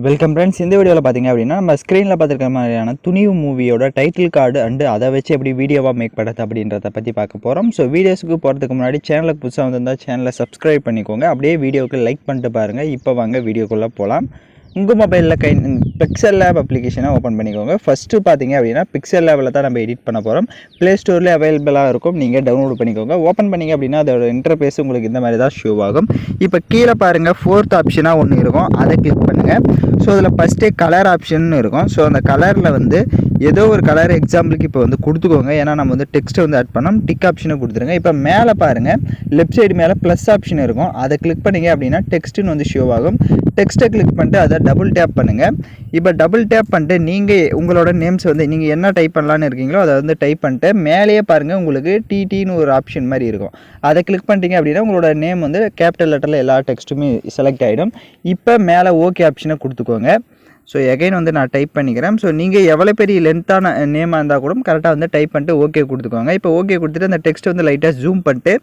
Welcome friends. இந்த வீடியோவில் பார்த்தீங்க அப்படின்னா நம்ம ஸ்க்ரீனில் பார்த்துருக்க மாதிரியான துணிவு மூவியோட டைட்டில் கார்டு அண்டு அதை வச்சு எப்படி வீடியோவாக மேக் பண்ணுறது அப்படின்றத பற்றி பார்க்க போகிறோம். ஸோ வீடியோஸுக்கு போகிறதுக்கு முன்னாடி சேனலுக்கு புதுசாக வந்திருந்தால் சேனலை சப்ஸ்கிரைப் பண்ணிக்கோங்க. அப்படியே வீடியோவுக்கு லைக் பண்ணிட்டு பாருங்கள். இப்போ வாங்க வீடியோக்குள்ளே போகலாம். உங்கள் மொபைலில் பிக்சல் லேப் அப்ளிகேஷனை ஓப்பன் பண்ணிக்கோங்க. ஃபஸ்ட்டு பார்த்தீங்க அப்படின்னா பிக்சல் லேபில் தான் நம்ம எடிட் பண்ண போகிறோம். ப்ளே ஸ்டோர்லேயே அவைலபிளாக இருக்கும், நீங்கள் டவுன்லோட் பண்ணிக்கோங்க. ஓப்பன் பண்ணிங்க அப்படின்னா அதோட இன்டர்ஃபேஸ் உங்களுக்கு இந்த மாதிரி தான் ஷோ ஆகும். இப்போ கீழே பாருங்கள், ஃபோர்த் ஆப்ஷனாக ஒன்று இருக்கும், அதை கிளிக் பண்ணுங்கள். ஸோ அதில் ஃபஸ்ட்டே கலர் ஆப்ஷன் இருக்கும். ஸோ அந்த கலரில் வந்து ஏதோ ஒரு கலர் எக்ஸாம்பிளுக்கு இப்போ வந்து கொடுத்துக்கோங்க. ஏன்னா நம்ம வந்து டெக்ஸ்ட்டை வந்து ஆட் பண்ணோம். டிக் ஆப்ஷனை கொடுத்துருங்க. இப்போ மேலே பாருங்கள், லெஃப்ட் சைடு மேலே ப்ளஸ் ஆப்ஷன் இருக்கும், அதை கிளிக் பண்ணிங்க அப்படின்னா டெக்ஸ்ட்டுன்னு வந்து ஷோ ஆகும். டெக்ஸ்ட்டை கிளிக் பண்ணிட்டு அதை டபுள் டேப் பண்ணுங்கள். இப்போ டபுள் டேப் பண்ணிட்டு நீங்கள் உங்களோட நேம்ஸ் வந்து நீங்கள் என்ன டைப் பண்ணலான்னு இருக்கீங்களோ அதை வந்து டைப் பண்ணிட்டு மேலேயே பாருங்கள் உங்களுக்கு டிடின்னு ஒரு ஆப்ஷன் மாதிரி இருக்கும். அதை கிளிக் பண்ணிட்டீங்க அப்படின்னா உங்களோட நேம் வந்து கேபிட்டல் லெட்டரில் எல்லா டெக்ஸ்ட்டுமே செலக்ட் ஆகிடும். இப்போ மேலே ஓகே ஆப்ஷனை கொடுத்துக்கோங்க. ஸோ எகைன் வந்து நான் டைப் பண்ணிக்கிறேன். ஸோ நீங்கள் எவ்வளோ பெரிய லென்த்தான நேமாக இருந்தால் கூட கரெக்டாக வந்து டைப் பண்ணிட்டு ஓகே கொடுத்துக்கோங்க. இப்போ ஓகே கொடுத்துட்டு அந்த டெக்ஸ்ட் வந்து லைட்டாக ஜூம் பண்ணிட்டு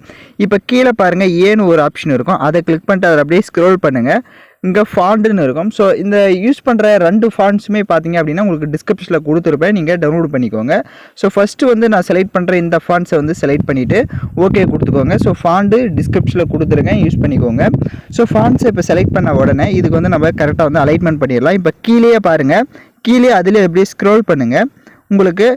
இப்போ கீழே பாருங்கள் ஏன்னு ஒரு ஆப்ஷன் இருக்கும், அதை கிளிக் பண்ணிட்டு அதை அப்படியே ஸ்க்ரோல் பண்ணுங்கள். இங்கே ஃபாண்ட்டுன்னு இருக்கும். ஸோ இந்த யூஸ் பண்ணுற 2 ஃபாண்ட்ஸுமே பார்த்தீங்க அப்படின்னா உங்களுக்கு டிஸ்கிரிப்ஷனில் கொடுத்துருப்பேன், நீங்கள் டவுன்லோட் பண்ணிக்கோங்க. ஸோ ஃபஸ்ட்டு வந்து நான் செலக்ட் பண்ணுற இந்த ஃபாண்ட்ஸை வந்து செலக்ட் பண்ணிவிட்டு ஓகே கொடுத்துக்கோங்க. ஸோ ஃபாண்ட்டு டிஸ்கிரிப்ஷனில் கொடுத்துருக்கேன், யூஸ் பண்ணிக்கோங்க. ஸோ ஃபாண்ட்ஸை இப்போ செலக்ட் பண்ண உடனே இதுக்கு வந்து நம்ம கரெக்டாக வந்து அலைன்மெண்ட் பண்ணிடலாம். இப்போ கீழே பாருங்கள், கீழே அதில் எப்படியே ஸ்க்ரோல் பண்ணுங்கள். உங்களுக்கு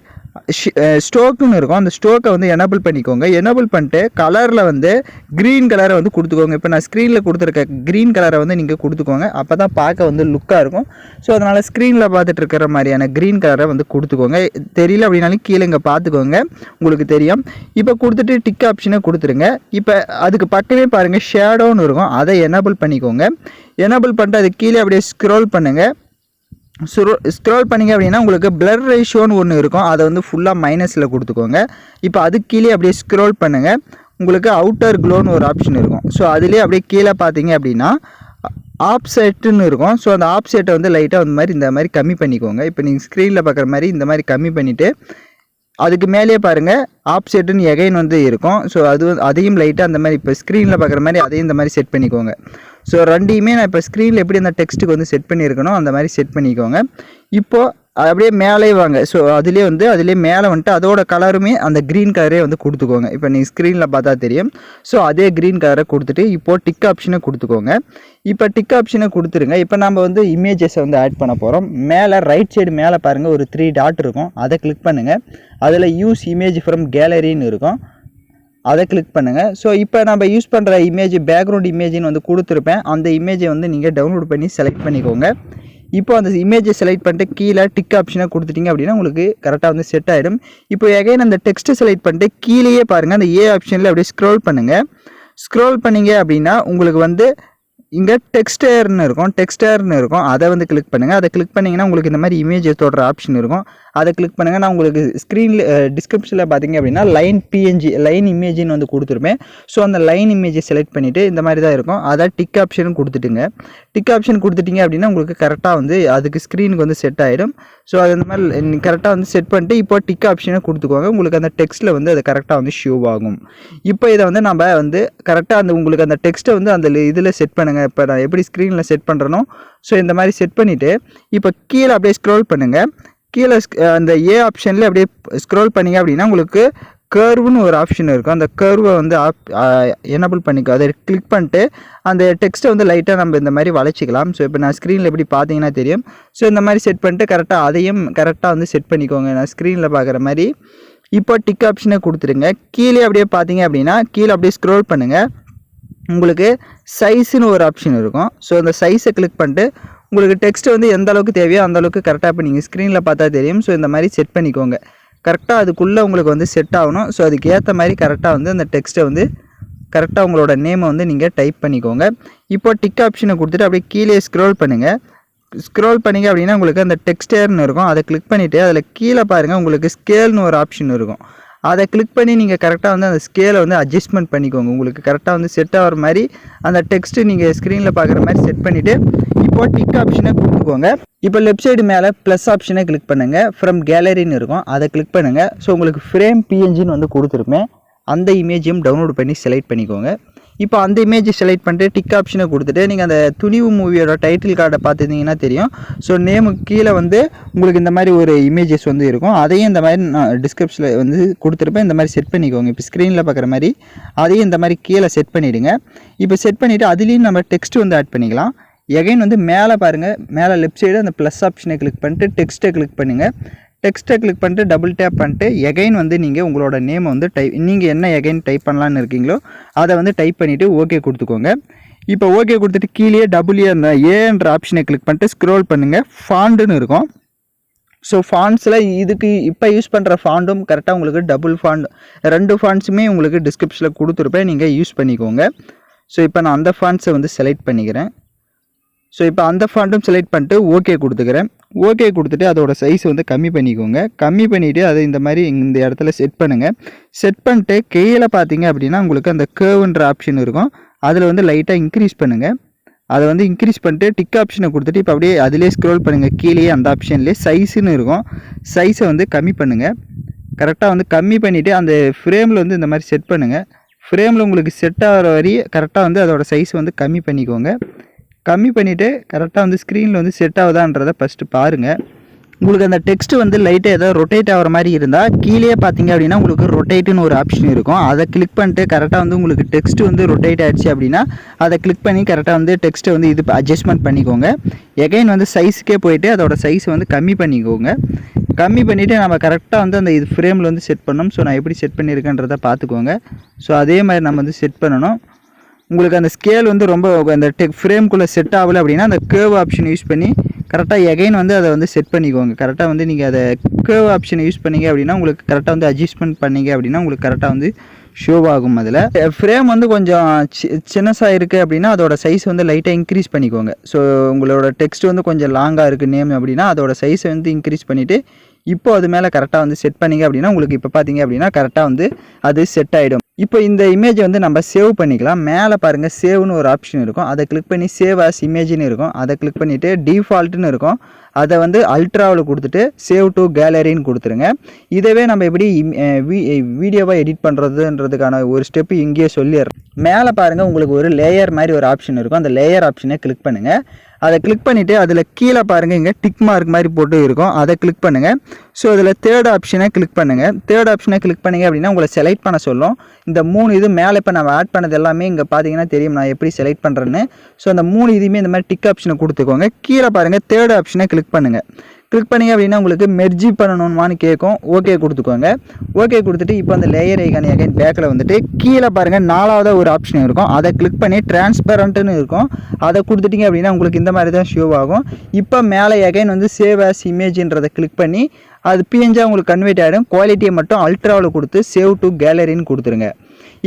ஸ்டோக்குன்னு இருக்கும், அந்த ஸ்டோக்கை வந்து எனபிள் பண்ணிக்கோங்க. எனபிள் பண்ணிட்டு கலரில் வந்து க்ரீன் கலரை வந்து கொடுத்துக்கோங்க. இப்போ நான் ஸ்க்ரீனில் கொடுத்துருக்க க்ரீன் கலரை வந்து நீங்கள் கொடுத்துக்கோங்க. அப்போ தான் பார்க்க வந்து லுக்காக இருக்கும். ஸோ அதனால் ஸ்க்ரீனில் பார்த்துட்டு இருக்கிற மாதிரியான க்ரீன் கலரை வந்து கொடுத்துக்கோங்க. தெரியல அப்படின்னாலும் கீழே இங்கே பார்த்துக்கோங்க, உங்களுக்கு தெரியும். இப்போ கொடுத்துட்டு டிக் ஆப்ஷனை கொடுத்துருங்க. இப்போ அதுக்கு பக்கமே பாருங்கள் ஷேடோன்னு இருக்கும், அதை எனபிள் பண்ணிக்கோங்க. எனபிள் பண்ணிட்டு அது கீழே அப்படியே ஸ்க்ரோல் பண்ணுங்கள். ஸ்க்ரோல் பண்ணிங்க அப்படின்னா உங்களுக்கு பிளர் ரேஷியோன்னு ஒன்று இருக்கும், அதை வந்து ஃபுல்லாக மைனஸில் கொடுத்துக்கோங்க. இப்போ அதுக்கு கீழே அப்படியே ஸ்க்ரோல் பண்ணுங்கள். உங்களுக்கு அவுட்டர் க்ளோன்னு ஒரு ஆப்ஷன் இருக்கும். ஸோ அதுலேயே அப்படியே கீழே பார்த்தீங்க அப்படின்னா ஆப்செட்டுன்னு இருக்கும். ஸோ அந்த ஆப்செட்டை வந்து லைட்டாக இந்த மாதிரி கம்மி பண்ணிக்கோங்க. இப்போ நீங்கள் ஸ்க்ரீனில் பார்க்குற மாதிரி இந்த மாதிரி கம்மி பண்ணிவிட்டு அதுக்கு மேலேயே பாருங்கள் ஆப்செட்டுன்னு எகைன் வந்து இருக்கும். ஸோ அதையும் லைட்டாக அந்த மாதிரி இப்போ ஸ்க்ரீனில் பார்க்குற மாதிரி அதையும் இந்த மாதிரி செட் பண்ணிக்கோங்க. ஸோ ரெண்டையுமே நான் இப்போ ஸ்க்ரீனில் எப்படி அந்த டெக்ஸ்ட்டுக்கு வந்து செட் பண்ணியிருக்கணும் அந்த மாதிரி செட் பண்ணிக்கோங்க. இப்போது அப்படியே மேலே வாங்க. ஸோ அதிலே மேலே வந்துட்டு அதோட கலருமே அந்த க்ரீன் கலரே வந்து கொடுத்துக்கோங்க. இப்போ நீங்கள் ஸ்க்ரீனில் பார்த்தா தெரியும். ஸோ அதே க்ரீன் கலரை கொடுத்துட்டு இப்போது டிக் ஆப்ஷனை கொடுத்துக்கோங்க. இப்போ டிக் ஆப்ஷனை கொடுத்துருங்க. இப்போ நம்ம வந்து இமேஜஸை வந்து ஆட் பண்ண போகிறோம். மேலே ரைட் சைடு மேலே பாருங்கள் ஒரு 3 டாட் இருக்கும், அதை கிளிக் பண்ணுங்கள். அதில் யூஸ் இமேஜ் ஃப்ரம் கேலரின்னு இருக்கும், அதை கிளிக் பண்ணுங்கள். ஸோ இப்போ நம்ம யூஸ் பண்ணுற இமேஜ் பேக்ரவுண்ட் இமேஜின்னு வந்து கொடுத்துருப்பேன், அந்த இமேஜை வந்து நீங்கள் டவுன்லோட் பண்ணி செலக்ட் பண்ணிக்கோங்க. இப்போ அந்த இமேஜை செலக்ட் பண்ணிட்டு கீழே டிக் ஆப்ஷனை கொடுத்துட்டிங்க அப்படின்னா உங்களுக்கு கரெக்டாக வந்து செட் ஆகிடும். இப்போ எகைன் அந்த டெக்ஸ்ட்டை செலக்ட் பண்ணிட்டு கீழேயே பாருங்கள் அந்த ஏ ஆப்ஷனில் அப்படியே ஸ்க்ரோல் பண்ணுங்கள். ஸ்க்ரோல் பண்ணிங்க அப்படின்னா உங்களுக்கு வந்து இங்கே டெக்ஸ்டர்னு இருக்கும், அதை வந்து கிளிக் பண்ணுங்கள். அதை கிளிக் பண்ணிங்கன்னா உங்களுக்கு இந்த மாதிரி இமேஜை தொடர ஆப்ஷன் இருக்கும், அதை கிளிக் பண்ணுங்கள். நான் உங்களுக்கு ஸ்க்ரீனில் டிஸ்கிரிப்ஷனில் பார்த்தீங்க அப்படின்னா லைன் இமேஜின்னு வந்து கொடுத்துருப்பேன். ஸோ அந்த லைன் இமேஜை செலக்ட் பண்ணிவிட்டு இந்த மாதிரி தான் இருக்கும், அதை டிக் ஆப்ஷன் கொடுத்துட்டுங்க. டிக் ஆப்ஷன் கொடுத்துட்டிங்க அப்படின்னா உங்களுக்கு கரெக்டாக வந்து அதுக்கு ஸ்க்ரீனுக்கு வந்து செட் ஆகிடும். ஸோ அது இந்த மாதிரி கரெக்டாக வந்து செட் பண்ணிட்டு இப்போ டிக் ஆப்ஷனை கொடுத்துக்கோங்க. உங்களுக்கு அந்த டெக்ஸ்ட்டில் வந்து அது கரெக்டாக வந்து ஷோ ஆகும். இப்போ இதை வந்து நம்ம வந்து கரெக்டாக உங்களுக்கு அந்த டெக்ஸ்ட்டை வந்து அந்த இதில் செட் பண்ணுங்கள். இப்போ நான் எப்படி ஸ்க்ரீனில் செட் பண்ணுறனோ ஸோ இந்த மாதிரி செட் பண்ணிவிட்டு இப்போ கீழே அப்படியே ஸ்க்ரோல் பண்ணுங்கள். கீழே அந்த ஏ ஆப்ஷனில் அப்படியே ஸ்க்ரோல் பண்ணிங்க அப்படின்னா உங்களுக்கு கர்வ்னு ஒரு ஆப்ஷன் இருக்கும், அந்த கர்வை வந்து எனபிள் பண்ணிக்கோ. அதை கிளிக் பண்ணிட்டு அந்த டெக்ஸ்ட்டை வந்து லைட்டாக நம்ம இந்த மாதிரி வளைச்சிக்கலாம். ஸோ இப்போ நான் ஸ்க்ரீனில் எப்படி பார்த்தீங்கன்னா தெரியும். ஸோ இந்த மாதிரி செட் பண்ணிட்டு கரெக்டாக அதையும் கரெக்டாக வந்து செட் பண்ணிக்கோங்க, நான் ஸ்க்ரீனில் பார்க்குற மாதிரி. இப்போ டிக் ஆப்ஷனை கொடுத்துருங்க. கீழே அப்படியே பார்த்தீங்க அப்படின்னா கீழே அப்படியே ஸ்க்ரோல் பண்ணுங்கள். உங்களுக்கு சைஸுன்னு ஒரு ஆப்ஷன் இருக்கும். ஸோ அந்த சைஸை கிளிக் பண்ணிட்டு உங்களுக்கு டெக்ஸ்ட் வந்து எந்த அளவுக்கு தேவையோ அந்த அளவுக்கு கரெக்டாக இப்போ நீங்கள் ஸ்க்ரீனில் பார்த்தா தெரியும். ஸோ இந்த மாதிரி செட் பண்ணிக்கோங்க. கரெக்டாக அதுக்குள்ளே உங்களுக்கு வந்து செட் ஆகணும். ஸோ அதுக்கு ஏற்ற மாதிரி கரெக்டாக வந்து அந்த டெக்ஸ்ட்டை வந்து கரெக்டாக உங்களோட நேமை வந்து நீங்கள் டைப் பண்ணிக்கோங்க. இப்போ டிக் ஆப்ஷனை கொடுத்துட்டு அப்படியே கீழே ஸ்க்ரோல் பண்ணுங்கள். ஸ்க்ரோல் பண்ணிங்க அப்படின்னா உங்களுக்கு அந்த டெக்ஸ்டர்னு இருக்கும், அதை கிளிக் பண்ணிவிட்டு அதில் கீழே பாருங்கள் உங்களுக்கு ஸ்கேல்னு ஒரு ஆப்ஷன் இருக்கும், அதை கிளிக் பண்ணி நீங்கள் கரெக்டாக வந்து அந்த ஸ்கேலை வந்து அட்ஜஸ்ட்மெண்ட் பண்ணிக்கோங்க. உங்களுக்கு கரெக்டாக வந்து செட் ஆகிற மாதிரி அந்த டெக்ஸ்ட்டு நீங்கள் ஸ்க்ரீனில் பார்க்குற மாதிரி செட் பண்ணிவிட்டு இப்போ டிக் ஆப்ஷனை கொடுத்துக்கோங்க. இப்போ லெஃப்ட் சைடு மேலே ப்ளஸ் ஆப்ஷனை கிளிக் பண்ணுங்கள். ஃப்ரம் கேலரின்னு இருக்கும், அதை கிளிக் பண்ணுங்கள். ஸோ உங்களுக்கு ஃப்ரேம் பிஎன்ஜின்னு வந்து கொடுத்துருப்பேன், அந்த இமேஜையும் டவுன்லோட் பண்ணி செலக்ட் பண்ணிக்கோங்க. இப்போ அந்த இமேஜ் செலக்ட் பண்ணிட்டு டிக் ஆப்ஷனை கொடுத்துட்டு நீங்கள் அந்த துணிவு மூவியோட டைட்டில் கார்டை பார்த்துருந்தீங்கன்னா தெரியும். ஸோ நேமுக்கு கீழே வந்து உங்களுக்கு இந்த மாதிரி ஒரு இமேஜஸ் வந்து இருக்கும். அதையும் இந்த மாதிரி நான் டிஸ்கிரிப்ஷனில் வந்து கொடுத்துருப்பேன். இந்த மாதிரி செட் பண்ணிக்கோங்க. இப்போ ஸ்க்ரீனில் பார்க்குற மாதிரி அதையும் இந்த மாதிரி கீழே செட் பண்ணிவிடுங்க. இப்போ செட் பண்ணிவிட்டு அதுலேயும் நம்ம டெக்ஸ்ட் வந்து ஆட் பண்ணிக்கலாம். எகைன் வந்து மேலே பாருங்கள், மேலே லெஃப்ட் சைடு அந்த ப்ளஸ் ஆப்ஷனை கிளிக் பண்ணிட்டு டெக்ஸ்ட்டை கிளிக் பண்ணுங்கள். டெக்ஸ்ட்டை கிளிக் பண்ணிட்டு டபுள் டேப் பண்ணிட்டு எகைன் வந்து நீங்கள் உங்களோட நேமை வந்து நீங்கள் என்ன எகைன் டைப் பண்ணலான்னு இருக்கீங்களோ அதை வந்து டைப் பண்ணிவிட்டு ஓகே கொடுத்துக்கோங்க. இப்போ ஓகே கொடுத்துட்டு கீழே டபுள்யூ அந்த ஏன்ற ஆப்ஷனை கிளிக் பண்ணிட்டு ஸ்க்ரோல் பண்ணுங்கள். ஃபாண்டுன்னு இருக்கும். ஸோ ஃபாண்ட்ஸில் இதுக்கு இப்போ யூஸ் பண்ணுற ஃபாண்டும் கரெக்டாக உங்களுக்கு டபுள் ஃபாண்ட் 2 ஃபாண்ட்ஸுமே உங்களுக்கு டிஸ்கிரிப்ஷனில் கொடுத்துருப்பேன், நீங்கள் யூஸ் பண்ணிக்கோங்க. ஸோ இப்போ நான் அந்த ஃபாண்ட்ஸை வந்து செலக்ட் பண்ணிக்கிறேன். ஸோ இப்போ அந்த ஃபாண்ட்டும் செலக்ட் பண்ணிட்டு ஓகே கொடுத்துக்கிறேன். ஓகே கொடுத்துட்டு அதோட சைஸ் வந்து கம்மி பண்ணிக்கோங்க. கம்மி பண்ணிவிட்டு அதை இந்த மாதிரி இந்த இடத்துல செட் பண்ணுங்கள். செட் பண்ணிட்டு கீழே பார்த்தீங்க அப்படின்னா உங்களுக்கு அந்த கேர்வ்ன்ற ஆப்ஷன் இருக்கும். அதில் வந்து லைட்டாக இன்க்ரீஸ் பண்ணுங்கள். அதை வந்து இன்க்ரீஸ் பண்ணிட்டு டிக் ஆப்ஷனை கொடுத்துட்டு இப்போ அப்படியே அதிலே ஸ்க்ரோல் பண்ணுங்கள். கீழே அந்த ஆப்ஷன்லேயே சைஸுன்னு இருக்கும். சைஸை வந்து கம்மி பண்ணுங்கள். கரெக்டாக வந்து கம்மி பண்ணிவிட்டு அந்த ஃப்ரேமில் வந்து இந்த மாதிரி செட் பண்ணுங்கள். ஃப்ரேமில் உங்களுக்கு செட் ஆகிற வரை கரெக்டாக வந்து அதோட சைஸ் வந்து கம்மி பண்ணிக்கோங்க. கம்மி பண்ணிவிட்டு கரெக்டாக வந்து ஸ்க்ரீனில் வந்து செட் ஆகுதான்றதை ஃபஸ்ட்டு பாருங்கள். உங்களுக்கு அந்த டெக்ஸ்ட்டு வந்து லைட்டாக ஏதாவது ரொட்டேட் ஆகிற மாதிரி இருந்தால் கீழே பார்த்தீங்க அப்படின்னா உங்களுக்கு ரொட்டேட்டுன்னு ஒரு ஆப்ஷன் இருக்கும். அதை கிளிக் பண்ணிட்டு கரெக்டாக வந்து உங்களுக்கு டெக்ஸ்ட்டு வந்து ரொட்டேட் ஆகிடுச்சு அப்படின்னா அதை கிளிக் பண்ணி கரெக்டாக வந்து டெக்ஸ்ட்டை வந்து இது அட்ஜஸ்ட்மெண்ட் பண்ணிக்கோங்க. எகைன் வந்து சைஸுக்கே போயிட்டு அதோட சைஸை வந்து கம்மி பண்ணிக்கோங்க. கம்மி பண்ணிவிட்டு நம்ம கரெக்டாக வந்து அந்த இது ஃப்ரேமில் வந்து செட் பண்ணணும். ஸோ நான் எப்படி செட் பண்ணியிருக்கேன்றதை பார்த்துக்கோங்க. ஸோ அதே மாதிரி நம்ம வந்து செட் பண்ணணும். உங்களுக்கு அந்த ஸ்கேல் வந்து ரொம்ப அந்த ஃப்ரேம்குள்ளே செட் ஆகலை அப்படின்னா அந்த கேர்வ் ஆப்ஷன் யூஸ் பண்ணி கரெக்டாக எகைன் வந்து அதை வந்து செட் பண்ணிக்கோங்க. கரெக்டாக வந்து நீங்கள் அதை கேர்வ் ஆப்ஷனை யூஸ் பண்ணிங்க அப்படின்னா உங்களுக்கு கரெக்டாக வந்து அட்ஜஸ்ட்மெண்ட் பண்ணிங்க அப்படின்னா உங்களுக்கு கரெக்டாக வந்து ஷோ ஆகும். அதில் ஃப்ரேம் வந்து கொஞ்சம் சின்னஸாக இருக்குது அப்படின்னா அதோட சைஸ் வந்து லைட்டாக இன்க்ரீஸ் பண்ணிக்கோங்க. ஸோ உங்களோட டெக்ஸ்ட் வந்து கொஞ்சம் லாங்காக இருக்குது நேம் அப்படின்னா அதோட சைஸை வந்து இன்க்ரீஸ் பண்ணிவிட்டு இப்போ அது மேலே கரெக்டாக வந்து செட் பண்ணிங்க அப்படின்னா உங்களுக்கு இப்போ பார்த்தீங்க அப்படின்னா கரெக்டாக வந்து அது செட் ஆகிடும். இப்போ இந்த இமேஜை வந்து நம்ம சேவ் பண்ணிக்கலாம். மேலே பாருங்கள் சேவ்னு ஒரு ஆப்ஷன் இருக்கும். அதை கிளிக் பண்ணி சேவ் ஆஸ் இமேஜ்னு இருக்கும். அதை கிளிக் பண்ணிவிட்டு டிஃபால்ட்டுன்னு இருக்கும். அதை வந்து அல்ட்ராவில் கொடுத்துட்டு சேவ் டு கேலரின்னு கொடுத்துருங்க. இதவே நம்ம எப்படி வீடியோவாக எடிட் பண்ணுறதுன்றதுக்கான ஒரு ஸ்டெப்பு இங்கேயே சொல்லிடுறோம். மேலே பாருங்கள் உங்களுக்கு ஒரு லேயர் மாதிரி ஒரு ஆப்ஷன் இருக்கும். அந்த லேயர் ஆப்ஷனை கிளிக் பண்ணுங்கள். அதை கிளிக் பண்ணிவிட்டு அதில் கீழே பாருங்கள் இங்கே டிக் மார்க் மாதிரி போட்டு இருக்கும். அதை கிளிக் பண்ணுங்கள். ஸோ அதில் தேர்ட் ஆப்ஷனை கிளிக் பண்ணுங்கள். தேர்ட் ஆப்ஷனை கிளிக் பண்ணிங்க அப்படின்னா உங்களை செலக்ட் பண்ண சொல்லும். இந்த 3 இது மேலே இப்போ நம்ம ஆட் பண்ணது எல்லாமே இங்கே பார்த்தீங்கன்னா தெரியும் நான் எப்படி செலக்ட் பண்ணுறேன்னு. ஸோ அந்த 3 இதுவுமே இந்த மாதிரி டிக் ஆப்ஷனை கொடுத்துக்கோங்க. கீழே பாருங்கள் தேர்ட் ஆப்ஷனை கிளிக் பண்ணுங்கள். கிளிக் பண்ணிங்க அப்படின்னா உங்களுக்கு மெர்ஜி பண்ணணுமான்னு கேட்கும். ஓகே கொடுத்துக்கோங்க. ஓகே கொடுத்துட்டு இப்போ அந்த லேயர் ஐகான் எகைன் பேக்கில் வந்துட்டு கீழே பாருங்கள் 4வது ஒரு ஆப்ஷன் இருக்கும். அதை கிளிக் பண்ணி டிரான்ஸ்பரண்ட்டுன்னு இருக்கும். அதை கொடுத்துட்டிங்க அப்படின்னா உங்களுக்கு இந்த மாதிரி தான் ஷோ ஆகும். இப்போ மேலே எகைன் வந்து சேவ் ஆஸ் இமேஜ்ன்றதை கிளிக் பண்ணி அது பிஎன்ஜியாக உங்களுக்கு கன்வெர்ட் ஆகிடும். குவாலிட்டியை மட்டும் அல்ட்ராவில் கொடுத்து சேவ் டு கேலரின்னு கொடுத்துருங்க.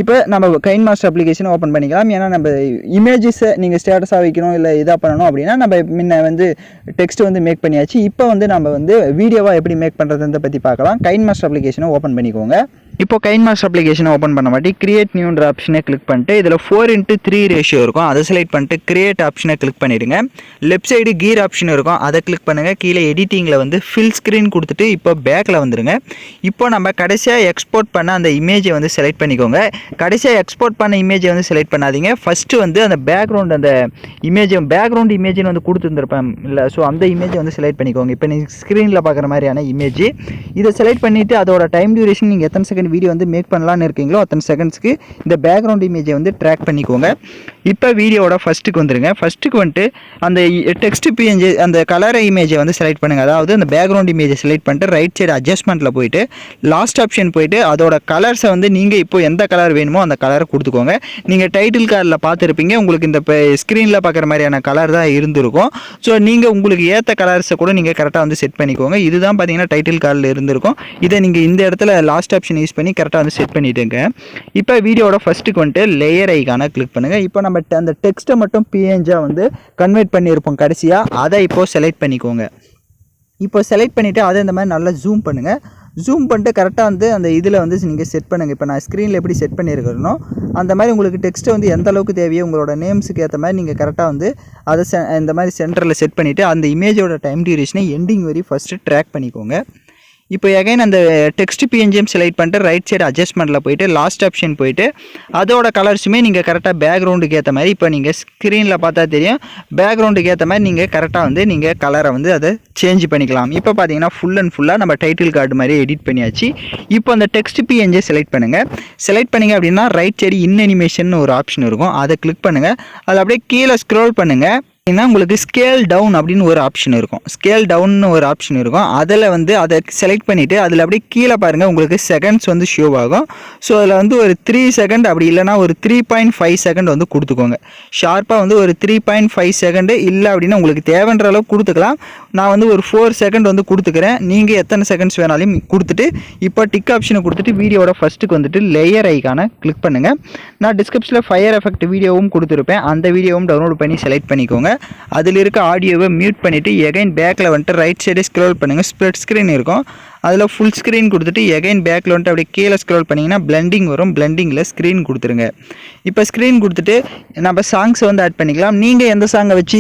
இப்போ நம்ம கைன்மாஸ்டர் அப்ளிகேஷன் ஓப்பன் பண்ணிக்கலாம். ஏன்னா நம்ம இமேஜஸை நீங்கள் ஸ்டேட்டஸாக வைக்கணும் இல்லை இதாக பண்ணணும் அப்படின்னா நம்ம முன்ன வந்து டெக்ஸ்ட் வந்து மேக் பண்ணியாச்சு. இப்போ வந்து நம்ம வந்து வீடியோவாக எப்படி மேக் பண்ணுறதுன்றதை பற்றி பார்க்கலாம். கைன்மாஸ்டர் அப்ளிகேஷனை ஓப்பன் பண்ணிக்கோங்க. இப்போ கைன்மாஸ்டர் அப்ளிகேஷனை ஓப்பன் பண்ண மாட்டி கிரியேட் நியூன்ற ஆப்ஷனை கிளிக் பண்ணிட்டு இதில் 4:3 ரேஷியோ இருக்கும். அதை செலக்ட் பண்ணிட்டு கிரியேட் ஆப்ஷனை கிளிக் பண்ணிடுங்க. லெஃப்ட் சைடு கீர் ஆப்ஷன் இருக்கும். அதை கிளிக் பண்ணுங்கள். கீழே எடிட்டிங்கில் வந்து ஃபில் ஸ்க்ரீன் கொடுத்துட்டு இப்போ பேக்கில் வந்துடுங்க. இப்போ நம்ம கடைசியாக எக்ஸ்போர்ட் பண்ண அந்த இமேஜை வந்து செலக்ட் பண்ணிக்கோங்க. கடைசியாக எக்ஸ்போர்ட் பண்ண இமேஜை வந்து செலக்ட் பண்ணாதீங்க. ஃபஸ்ட்டு வந்து அந்த பேக்ரவுண்ட் அந்த பேக்ரவுண்ட் இமேஜ்னு வந்து கொடுத்துருந்துருப்பேன் இல்லை. ஸோ அந்த இமேஜை வந்து செலக்ட் பண்ணிக்கோங்க. இப்போ நீங்கள் ஸ்க்ரீனில் பார்க்குற மாதிரியான இமேஜ் இதை செலக்ட் பண்ணிவிட்டு அதோட டைம் டியூரேஷன் நீங்கள் எத்தனை செகண்ட் வீடியோ வந்து மேக் பண்ணலான்னு இருக்கீங்களோ அத்தனை செகண்ட்ஸ்க்கு இந்த பேக்ரவுண்ட் இமேஜை வந்து ட்ராக் பண்ணிக்கோங்க. இப்போ வீடியோவோட ஃபஸ்ட்டுக்கு வந்துடுங்க. ஃபஸ்ட்டுக்கு வந்துட்டு அந்த டெக்ஸ்ட் பிஎன்ஜி அந்த கலர் இமேஜை வந்து செலக்ட் பண்ணுங்கள். அதாவது அந்த பேக்ரவுண்ட் இமேஜை செலக்ட் பண்ணிட்டு ரைட் சைடு அட்ஜஸ்ட்மெண்ட்டில் போயிட்டு லாஸ்ட் ஆப்ஷன் போயிட்டு அதோட கலர்ஸை வந்து நீங்கள் இப்போ எந்த கலர் வேணுமோ அந்த கலரை கொடுத்துக்கோங்க. நீங்கள் டைட்டில் கார்டில் பார்த்துருப்பீங்க. உங்களுக்கு இந்த ஸ்க்ரீனில் பார்க்குற மாதிரியான கலர் தான் இருந்திருக்கும். ஸோ நீங்கள் உங்களுக்கு ஏற்ற கலர்ஸை கூட நீங்கள் கரெக்டாக வந்து செட் பண்ணிக்கோங்க. இதுதான் பார்த்தீங்கன்னா டைட்டில் கார்டில் இருந்திருக்கும். இதை நீங்கள் இந்த இடத்துல லாஸ்ட் ஆப்ஷன் யூஸ் பண்ணி கரெக்டாக வந்து செட் பண்ணிவிட்டுங்க. இப்போ வீடியோட ஃபஸ்ட்டுக்கு வந்துட்டு லேயர் ஐகானை கிளிக் பண்ணுங்கள். இப்போ நம்ம அந்த டெக்ஸ்ட்டை மட்டும் பிஎன்ஜியாக வந்து கன்வெர்ட் பண்ணியிருப்போம் கடைசியாக. அதை இப்போது செலக்ட் பண்ணிக்கோங்க. இப்போ செலக்ட் பண்ணிவிட்டு அதை இந்த மாதிரி நல்லா ஜூம் பண்ணுங்கள். ஜூம் பண்ணிட்டு கரெக்டாக வந்து அந்த இதில் வந்து நீங்கள் செட் பண்ணுங்கள். இப்போ நான் ஸ்க்ரீனில் எப்படி செட் பண்ணியிருக்கிறனோ அந்த மாதிரி உங்களுக்கு டெக்ஸ்ட்டை வந்து எந்த அளவுக்கு தேவையோ உங்களோட நேம்ஸுக்கு ஏற்ற மாதிரி நீங்கள் கரெக்டாக வந்து அதை இந்த மாதிரி சென்டரில் செட் பண்ணிவிட்டு அந்த இமேஜோட டைம் டியூரேஷனை எண்டிங் வரை ஃபஸ்ட்டு ட்ராக் பண்ணிக்கோங்க. இப்போ எகைன் அந்த டெக்ஸ்ட் பிஎன்ஜியும் செலக்ட் பண்ணிட்டு ரைட் சைடு அட்ஜஸ்ட்மெண்ட்டில் போயிட்டு லாஸ்ட் ஆப்ஷன் போயிட்டு அதோட கலர்ஸுமே நீங்கள் கரெக்டாக பேக்ரவுண்டுக்கு ஏற்ற மாதிரி இப்போ நீங்கள் ஸ்க்ரீனில் பார்த்தா தெரியும் பேக்ரவுண்டுக்கு ஏற்ற மாதிரி நீங்கள் கரெக்டாக வந்து நீங்கள் கலரை வந்து அதை சேஞ்ச் பண்ணிக்கலாம். இப்போ பார்த்தீங்கன்னா ஃபுல் அண்ட் ஃபுல்லாக நம்ம டைட்டில் கார்டு மாதிரி எடிட் பண்ணியாச்சு. இப்போ அந்த டெக்ஸ்ட் பிஎன்ஜியை செலக்ட் பண்ணுங்கள். செலக்ட் பண்ணிங்க அப்படின்னா ரைட் சைடு இன் அனிமேஷன் ஒரு ஆப்ஷன் இருக்கும், அதை கிளிக் பண்ணுங்கள். அதில் அப்படியே கீழே ஸ்க்ரோல் பண்ணுங்கள். உங்களுக்கு ஸ்கேல் டவுன் அப்படின்னு ஒரு ஆப்ஷன் இருக்கும், ஸ்கேல் டவுன்னு ஒரு ஆப்ஷன் இருக்கும். அதில் வந்து அதை செலக்ட் பண்ணிவிட்டு அதில் அப்படியே கீழே பாருங்கள் உங்களுக்கு செகண்ட்ஸ் வந்து ஷோ ஆகும். ஸோ அதில் வந்து ஒரு 3 செகண்ட் அப்படி இல்லைனா ஒரு 3.5 செகண்ட் வந்து கொடுத்துக்கோங்க. ஷார்ப்பாக வந்து ஒரு 3.5 செகண்டு இல்லை அப்படின்னா உங்களுக்கு தேவைன்ற அளவுக்கு கொடுத்துக்கலாம். நான் வந்து ஒரு 4 செகண்ட் வந்து கொடுத்துக்கிறேன். நீங்கள் எத்தனை செகண்ட்ஸ் வேணாலும் கொடுத்துட்டு இப்போ டிக் ஆப்ஷனை கொடுத்துட்டு வீடியோட ஃபஸ்ட்டுக்கு வந்துட்டு லேயர் ஐக்கானை கிளிக் பண்ணுங்கள். நான் டிஸ்கிரிப்ஷனில் ஃபயர் எஃபெக்ட் வீடியோவும் கொடுத்துருப்பேன், அந்த வீடியோவும் டவுன்லோட் பண்ணி செலக்ட் பண்ணிக்கோங்க. அதில் இருக்க ஆடியோவை மியூட் பண்ணிவிட்டு எகைன் பேக்கில் வந்துட்டு ரைட் சைடு ஸ்க்ரோல் பண்ணுங்கள். ஸ்ப்ளிட் ஸ்க்ரீன் இருக்கும், அதில் ஃபுல் ஸ்க்ரீன் கொடுத்துட்டு எகைன் பேக்கில் வந்துட்டு அப்படியே கீழே ஸ்க்ரோல் பண்ணிங்கன்னா பிளெண்டிங் வரும், பிளெண்டிங்கில் ஸ்க்ரீன் கொடுத்துருங்க. இப்போ ஸ்க்ரீன் கொடுத்துட்டு நம்ம சாங்ஸை வந்து ஆட் பண்ணிக்கலாம். நீங்கள் எந்த சாங்கை வச்சு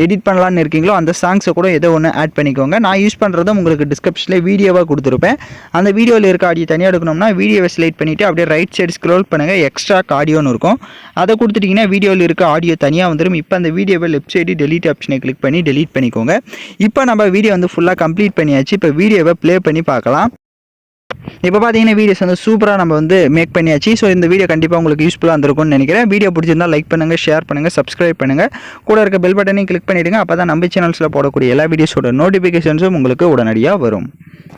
எடிட் பண்ணலான்னு இருக்கீங்களோ அந்த சாங்ஸை கூட ஏதோ ஒன்று ஆட் பண்ணிக்கோங்க. நான் யூஸ் பண்ணுறதும் உங்களுக்கு டிஸ்கிரிப்ஷனில் வீடியோவாக கொடுத்துருப்பேன். அந்த வீடியோவில் இருக்க ஆடியோ தனியாக எடுக்கணும்னா வீடியோவை செலக்ட் பண்ணிவிட்டு அப்படியே ரைட் சைடு ஸ்க்ரோல் பண்ணுங்கள், எக்ஸ்ட்ரா ஆடியோன்னு இருக்கும், அதை கொடுத்துட்டிங்கன்னா வீடியோவில் இருக்க ஆடியோ தனியாக வந்துடும். இப்போ அந்த வீடியோவை லெஃப்ட் சைடு டெலீட் ஆப்ஷனை கிளிக் பண்ணி டெலீட் பண்ணிக்கோங்க. இப்போ நம்ம வீடியோ வந்து ஃபுல்லாக கம்ப்ளீட் பண்ணியாச்சு. இப்போ வீடியோவை ப்ளே பண்ணி பார்க்கலாம். இப்போ பார்த்தீங்கன்னா வீடியோஸ் வந்து சூப்பராக நம்ம வந்து மேக் பண்ணியாச்சு. ஸோ இந்த வீடியோ கண்டிப்பாக உங்களுக்கு யூஸ்ஃபுல்லாக இருந்திருக்கும்னு நினைக்கிறேன். வீடியோ பிடிச்சிருந்தால் லைக் பண்ணுங்கள், ஷேர் பண்ணுங்கள், சப்ஸ்கிரைப் பண்ணுங்கள், கூட இருக்க பெல் பட்டனையும் கிளிக் பண்ணிவிடுங்க. அப்போ தான் நம்ம சேனல்ஸில் போடக்கூடிய எல்லா வீடியோஸோட நோட்டிஃபிகேஷன்ஸும் உங்களுக்கு உடனடியாக வரும்.